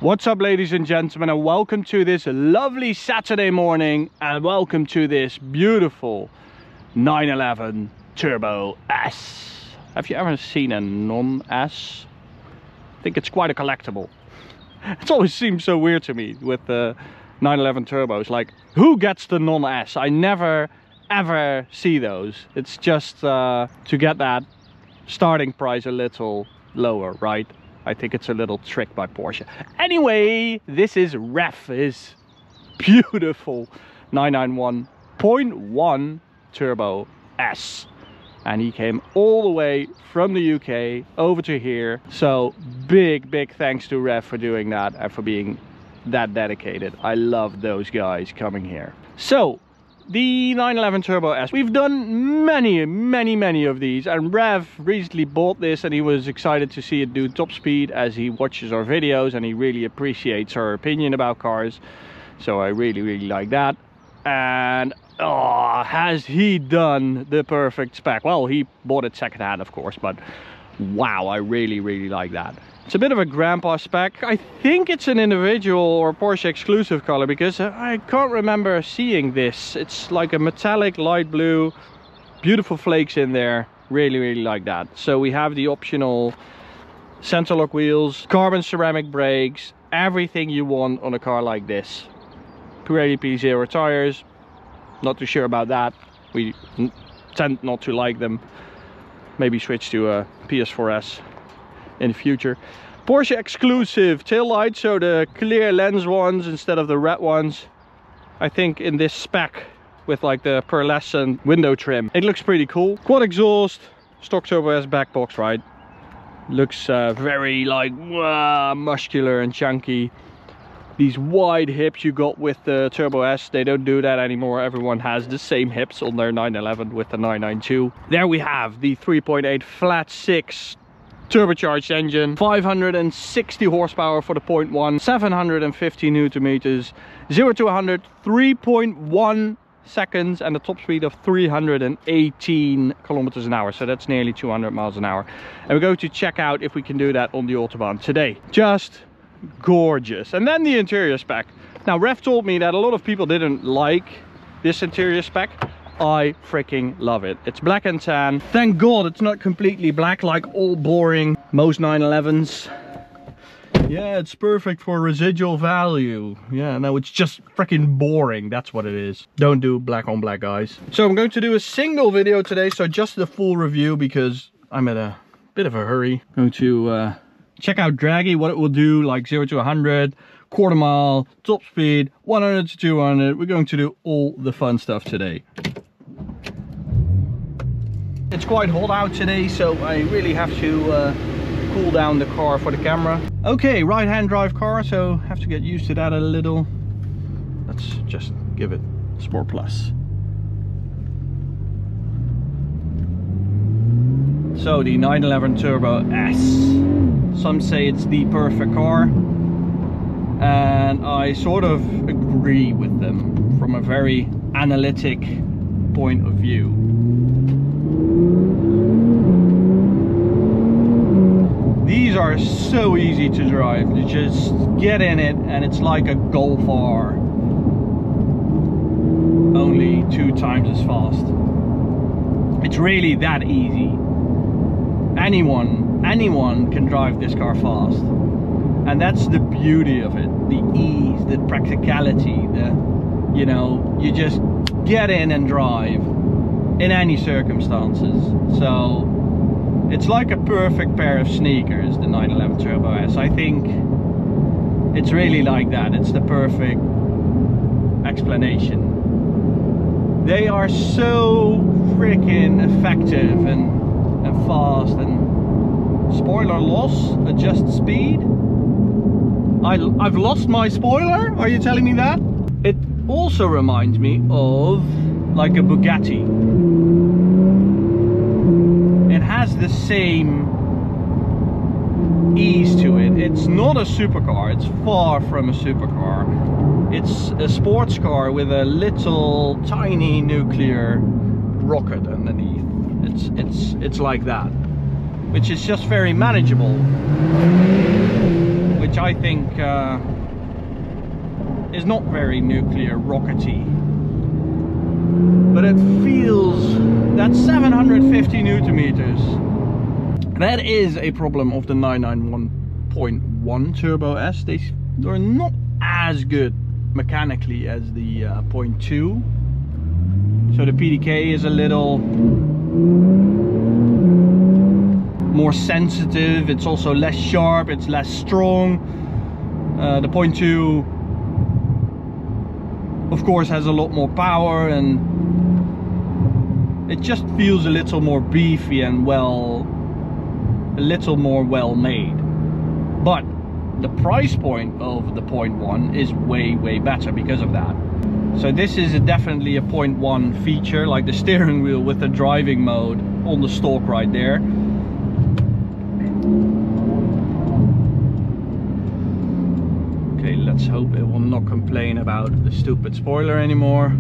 What's up, ladies and gentlemen, and welcome to this lovely Saturday morning, and welcome to this beautiful 911 Turbo S. Have you ever seen a non-S? I think it's quite a collectible. It always seems so weird to me with the 911 Turbos, like, who gets the non-S? I never ever see those. It's just to get that starting price a little lower, right? I think it's a little trick by Porsche. Anyway, this is Ref's beautiful 991.1 Turbo S. And he came all the way from the UK over to here. So big thanks to Ref for doing that and for being that dedicated. I love those guys coming here. So the 911 Turbo S, we've done many of these, and Rev recently bought this and he was excited to see it do top speed as he watches our videos, and he really appreciates our opinion about cars. So I really like that. And oh, has he done the perfect spec? Well, he bought it secondhand, of course, but wow, I really like that. It's a bit of a grandpa spec. I think it's an individual or Porsche exclusive color, because I can't remember seeing this. It's like a metallic light blue, beautiful flakes in there. Really like that. So we have the optional center lock wheels, carbon ceramic brakes, everything you want on a car like this. Pirelli P0 tires, not too sure about that. We tend not to like them. Maybe switch to a PS4S in the future. Porsche exclusive taillights, so the clear lens ones instead of the red ones. I think in this spec with like the pearlescent window trim, it looks pretty cool. Quad exhaust, stock Turbo S back box, right? Looks very like muscular and chunky. These wide hips you got with the Turbo S, they don't do that anymore. Everyone has the same hips on their 911 with the 992. There we have the 3.8 flat 6 turbocharged engine, 560 horsepower for the 0.1, 750 newton meters, 0 to 100 3.1 seconds, and a top speed of 318 kilometers an hour. So that's nearly 200 miles an hour. And we're going to check out if we can do that on the Autobahn today. Just gorgeous. And then the interior spec. Now, Ref told me that a lot of people didn't like this interior spec. I freaking love it. It's black and tan. Thank God it's not completely black like all boring most 911s. Yeah, it's perfect for residual value. Yeah, no, it's just freaking boring. That's what it is. Don't do black on black, guys. So I'm going to do a single video today, so just the full review, because I'm in a bit of a hurry. I'm going to check out Dragy, what it will do, like 0 to 100, quarter mile, top speed, 100 to 200. We're going to do all the fun stuff today. It's quite hot out today, so I really have to cool down the car for the camera. Okay, right-hand drive car, so have to get used to that a little. Let's just give it Sport Plus. So the 911 Turbo S. Some say it's the perfect car, and I sort of agree with them from a very analytic point of view. These are so easy to drive. You just get in it and it's like a Golf R, only 2 times as fast. It's really that easy. Anyone can drive this car fast, and that's the beauty of it. The ease, the practicality, you know, you just get in and drive in any circumstances. So it's like a perfect pair of sneakers, the 911 Turbo S. I think it's really like that. It's the perfect explanation. They are so freaking effective and fast, and spoiler loss, adjust speed. I've lost my spoiler? Are you telling me that? It also reminds me of like a Bugatti. It has the same ease to it. It's not a supercar. It's far from a supercar. It's a sports car with a little tiny nuclear rocket underneath. It's like that, which is just very manageable, which I think is not very nuclear rockety, but it feels that 750 Newton meters. That is a problem of the 991.1 Turbo S. They're not as good mechanically as the 0.2. So the PDK is a little more sensitive. It's also less sharp. It's less strong. The 0.2, of course, has a lot more power, and it just feels a little more beefy and a little more well made. But the price point of the 0.1 is way better because of that. So this is definitely a 0.1 feature, like the steering wheel with the driving mode on the stalk right there. Okay, let's hope it will not complain about the stupid spoiler anymore.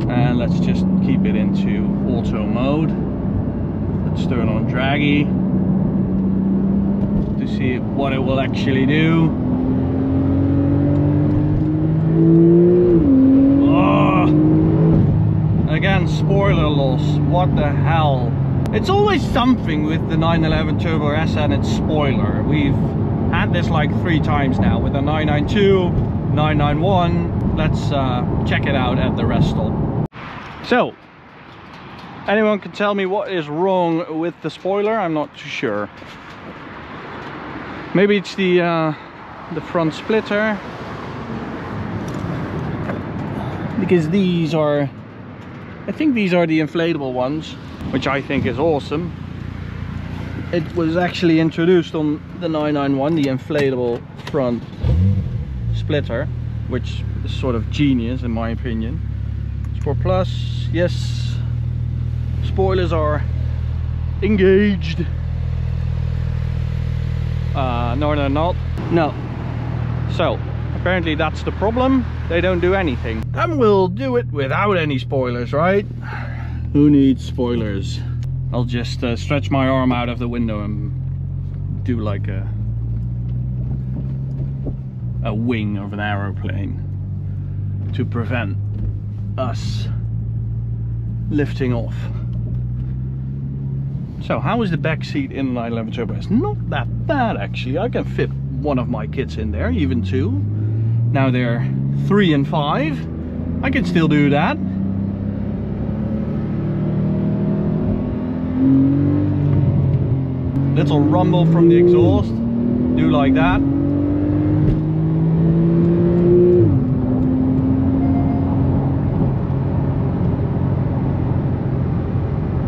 And let's just keep it into auto mode. Let's turn on Dragy to see what it will actually do. Oh, again, spoiler loss. What the hell? It's always something with the 911 Turbo S and its spoiler. We've had this like 3 times now with the 992, 991. Let's check it out at the rest stop. So, anyone can tell me what is wrong with the spoiler? I'm not too sure. Maybe it's the front splitter, because these are, I think these are the inflatable ones, which I think is awesome. It was actually introduced on the 991, the inflatable front splitter, which is sort of genius in my opinion. Sport Plus, yes, spoilers are engaged. No, they're not. No. So apparently that's the problem. They don't do anything. Then we'll do it without any spoilers, right? Who needs spoilers? I'll just stretch my arm out of the window and do like a wing of an aeroplane to prevent us lifting off. So how is the back seat in the 911 Turbo S? Not that bad actually. I can fit one of my kids in there, even 2. Now they're 3 and 5. I can still do that. Little rumble from the exhaust. Do like that.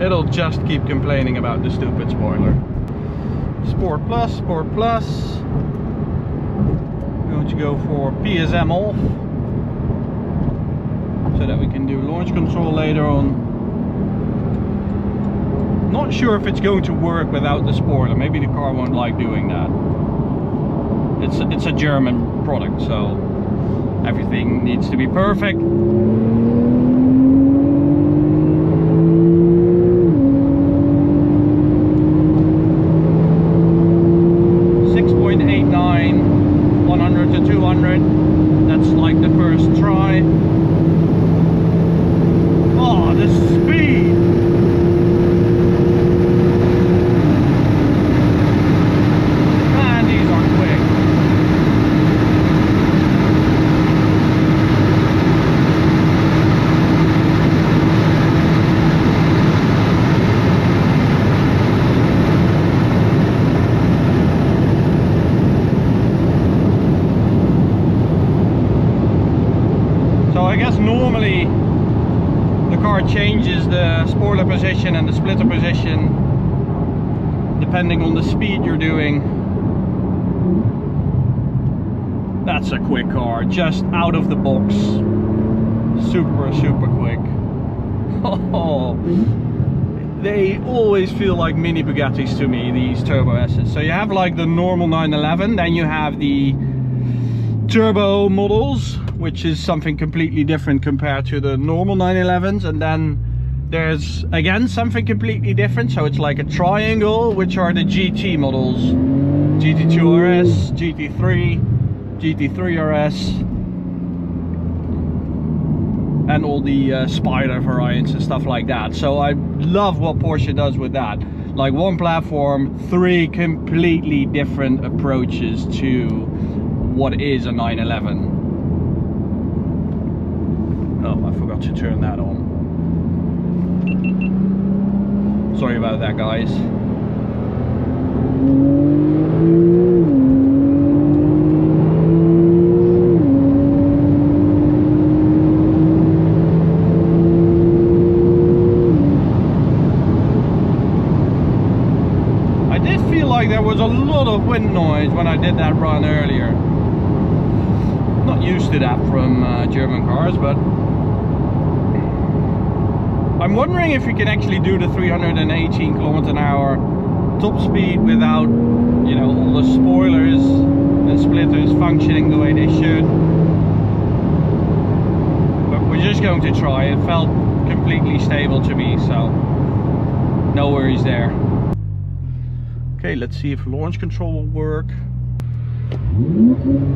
It'll just keep complaining about the stupid spoiler. Sport Plus, Sport Plus. I'm going to go for PSM off, so that we can do launch control later on. Not sure if it's going to work without the spoiler. Maybe the car won't like doing that. It's a German product, so everything needs to be perfect. 100 to 200, that's like the first try. Oh, the speed! Man, these are quick. I guess normally the car changes the spoiler position and the splitter position depending on the speed you're doing. That's a quick car, just out of the box. Super quick. Oh, they always feel like mini Bugattis to me, these Turbo S's. So you have like the normal 911, then you have the turbo models, which is something completely different compared to the normal 911s, and then there's again something completely different, so it's like a triangle, which are the GT models, GT2 RS, GT3, GT3 RS, and all the Spider variants and stuff like that. So I love what Porsche does with that, like one platform, 3 completely different approaches to what is a 911. Oh, I forgot to turn that on. Sorry about that, guys. I did feel like there was a lot of wind noise when I did that run earlier. Not used to that from German cars, but I'm wondering if you can actually do the 318 km/h top speed without, you know, all the spoilers and splitters functioning the way they should. But we're just going to try. It felt completely stable to me, so no worries there. Okay, let's see if launch control will work.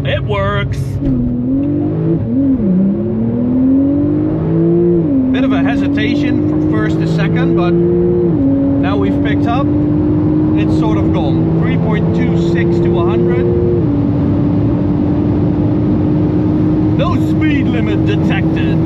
It works! Bit of a hesitation from first to second, but now we've picked up, it's sort of gone. 3.26 to 100. No speed limit detected.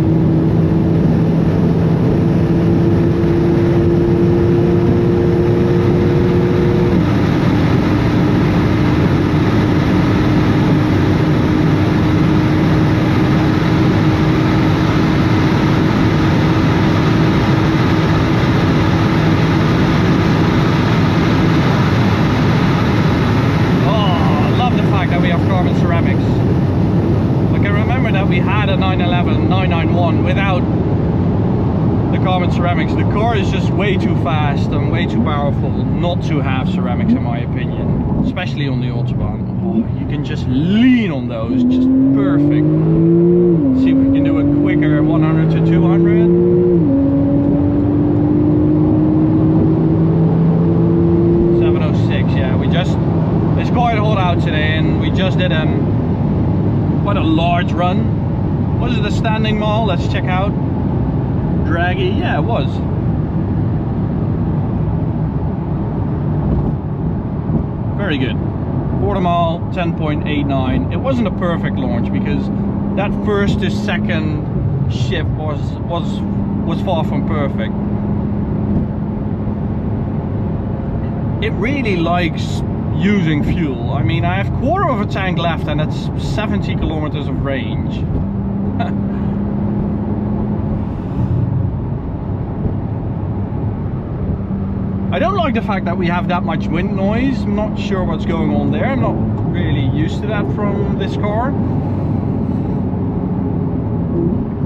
Ceramics. The car is just way too fast and way too powerful not to have ceramics, in my opinion, especially on the Autobahn. Oh, you can just lean on those, just perfect. Let's see if we can do a quicker 100 to 200. Yeah, it's quite hot out today, and we just did quite a large run. Was it a standing mile? Let's check out. Dragy, yeah, it was. Very good. Quarter mile, 10.89. It wasn't a perfect launch because that first to second shift was far from perfect. It really likes using fuel. I mean, I have quarter of a tank left and that's 70 kilometers of range. I don't like the fact that we have that much wind noise. I'm not sure what's going on there. I'm not really used to that from this car.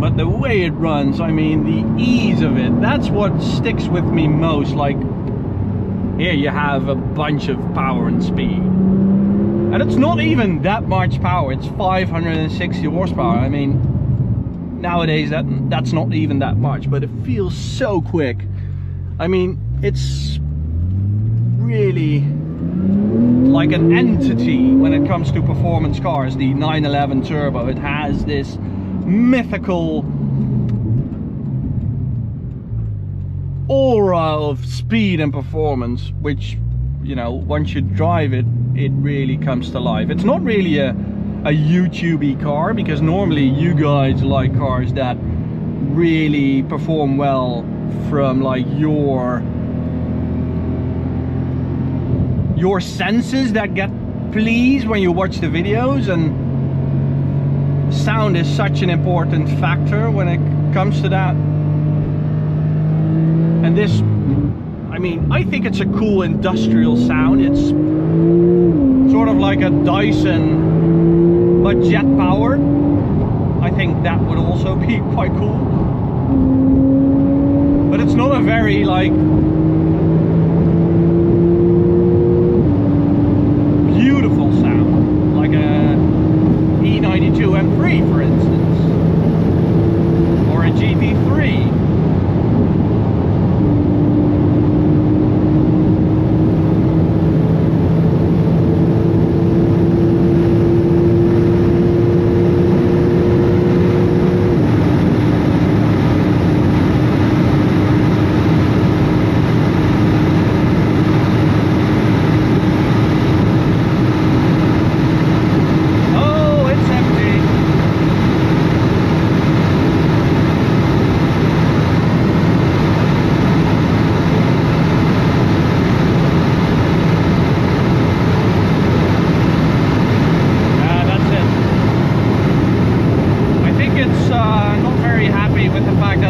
But the way it runs, I mean, the ease of it, that's what sticks with me most. Like, here you have a bunch of power and speed. And it's not even that much power. It's 560 horsepower. I mean, nowadays that's not even that much, but it feels so quick. I mean, it's really like an entity when it comes to performance cars. The 911 Turbo, it has this mythical aura of speed and performance, which, you know, once you drive it, it really comes to life. It's not really a YouTube-y car, because normally you guys like cars that really perform well from like your senses that get pleased when you watch the videos, and sound is such an important factor when it comes to that. And this, I mean, I think it's a cool industrial sound. It's sort of like a Dyson but jet powered. I think that would also be quite cool. But it's not a very like beautiful sound like a E90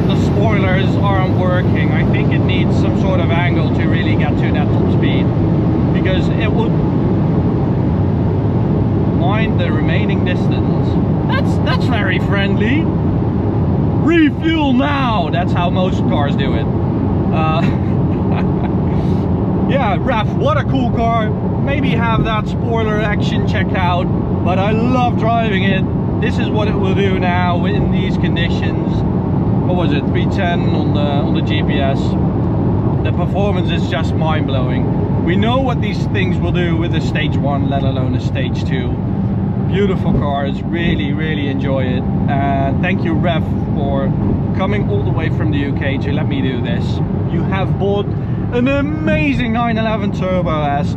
that the spoilers aren't working. I think it needs some sort of angle to really get to that top speed, because it would mind the remaining distance. That's very friendly. Refuel now! That's how most cars do it. Yeah, Raf, what a cool car. Maybe have that spoiler action checked out, but I love driving it. This is what it will do now in these conditions. What was it, 310 on the GPS. The performance is just mind-blowing. We know what these things will do with a stage 1, let alone a stage 2. Beautiful cars, really enjoy it. And thank you, Rev, for coming all the way from the UK to let me do this. You have bought an amazing 911 Turbo S.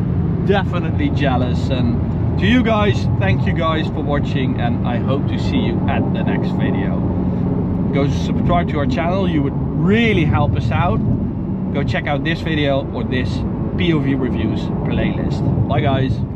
Definitely jealous. And to you guys, thank you guys for watching, and I hope to see you at the next video. Go subscribe to our channel, you would really help us out. Go check out this video or this POV reviews playlist. Bye guys.